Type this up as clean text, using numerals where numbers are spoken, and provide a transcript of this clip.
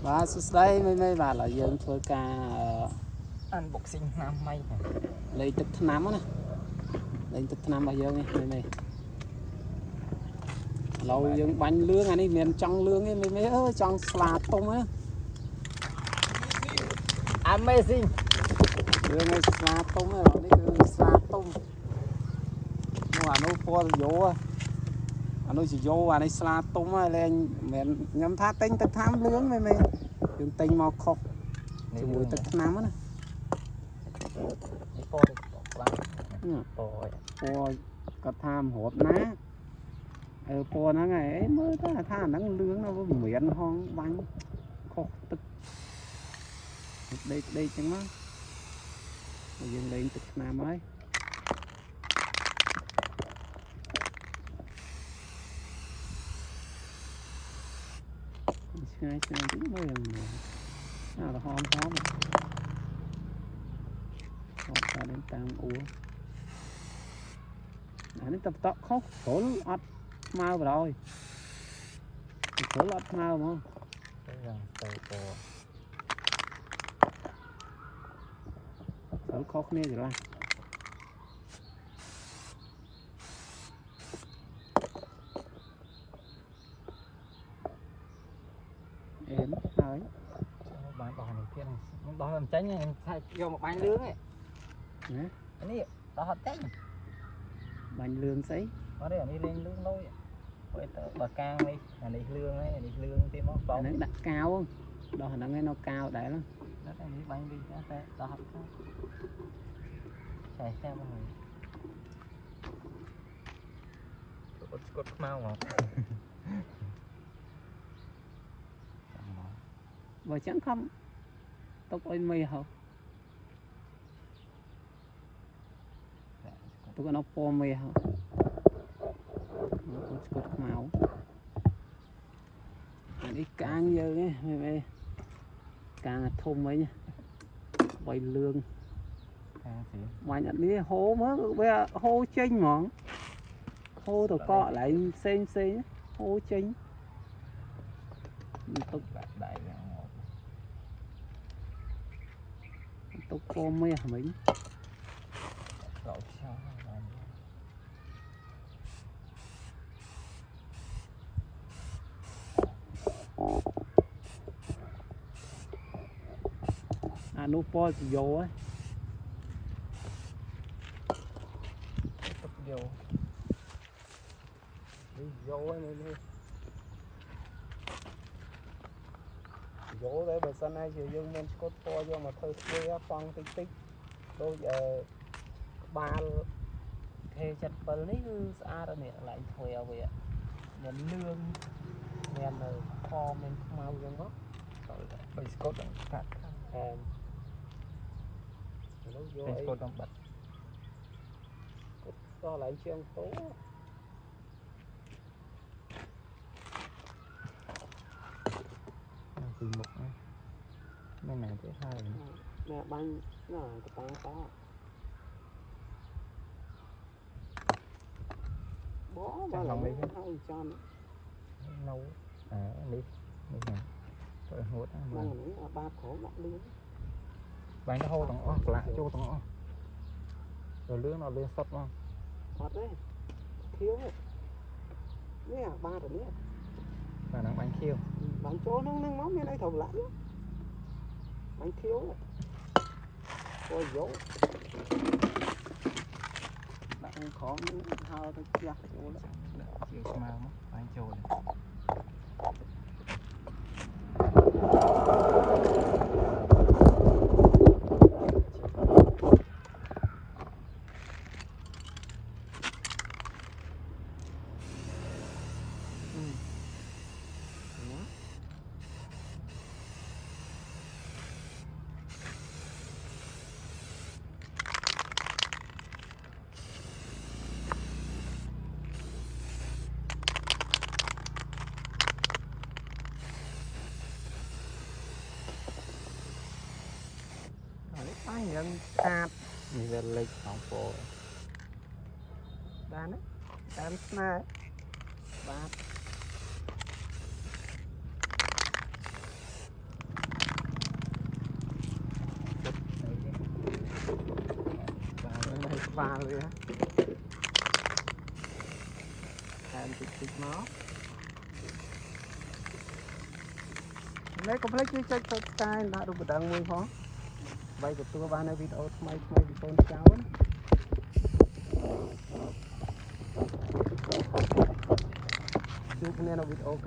Và đây mấy bà là dân thôi ca ăn boxing nam may lấyទឹកថ្នាំណាលេងទឹកថ្នាំរបស់យើងនេះឡូវយើងបាញ់លឿងអានេះមានចង់លឿងទេមេអើយចង់ស្លាទុំណា Amazing លឿងឲ្យស្លាទុំហ្នឹងនេះគឺស្លាទុំមកអានោះពណ៌យោអានោះជាយោអានេះស្លាទុំហើយលែងមិនខ្ញុំថាទិញទឹកថ្នាំលឿងមេយើងទិញមកខុសជាមួយទឹកថ្នាំណានេះពណ៌ខ្លាំងពណ៌គាត់ថាមរត់ណាពណ៌ហ្នឹងឯងមើលទៅថាអាហ្នឹងលឿងណាវាមានហងបាញ់ខុសទឹកដេកចឹងមកយើងលេងទឹកថ្នាំហើយឆ្ងាយតិចមើលអារហមតាមអ៊ូអានេះតបតខុសព្រលអត់ស្មើបណ្ដោយព្រលអត់ស្មើហ្មងយ៉ាងទៅពណ៌ព្រលខុសគ្នាច្រឡះអេមហើយបានដោះនេះទៀតខ្ញុំដោះមិនចេញខ្ញុំថាយកមកបាញ់លឿងឯងណានេះដោះអត់ចេញបាញ់លឿងស្អីអត់ទេអានេះលេងលឿងលុយពេលទៅបើកាងនេះអានេះលឿងហើយអានេះលឿងទៀតមកបងហ្នឹងដាក់កាវដោះហ្នឹងឯងនៅកាវដែរហ្នឹងអានេះបាញ់វិញតែដោះអត់ខាចែកតែមកហើយអត់ស្កត់ខ្មៅមកបើចឹងខំទុកអុយមីហៅទុកនៅពណ៌មីហៅអត់ស្កត់ខ្មៅអានេះកាងយើងឯងកាងធំអីបីលឿងបាញ់អត់នេះហូរមើលវាហូរចេញហ្មងហូរទៅកកឡើងផ្សេងហូរចេញទុកដាក់ដៃយ៉ាងមកទុកពណ៌មាសមិញរោខ្យល់អានោះពណ៌សយោហ៎ទុកយោនេះយោហ្នឹងយោដែរបើសិនណាជាយើងមានស្កុតពណ៌យកមកធ្វើស្វេប៉ង់តិចដូចក្បាលT77នេះគឺស្អាតនេះកន្លែងធ្វើឲ្យវាមានលឿងមានខមានខ្មៅចឹងមកបីស្កុតកាត់នោះយកស្កុតต้องបាត់ក៏កន្លែងជាងតោពីមុខហ្នឹងមែនទេហើយណែបាញ់ណ៎កតាំងតបងបើឡើងហើយចាំនៅនេះណាទៅហូតហ្នឹងអាបាតក្រោមដាក់លឿងបាញ់ទៅហូតទាំងអស់ក្លាក់ចូលទាំងអស់ទៅលឿងដល់លឿងសុតមកអត់ទេខៀវនេះអាបាតនេះបាទហ្នឹងបាញ់ខៀវបាញ់ចូលហ្នឹងមកមានអីត្រូវលាក់បាញ់ខៀវអូយកដាក់ក្នុងក្រោមហៅទៅផ្ទះចូលខៀវស្មៅមកបាញ់ចូលបាញ់យ៉ាងស្អាតនេះវាលេខของពណ៌បានតាមស្នាបាទ vào rồi á em tích máu lấy có lấy chơi tay đã được đằng mùi khó vậy của tôi ban video may con cháu chụp nên là video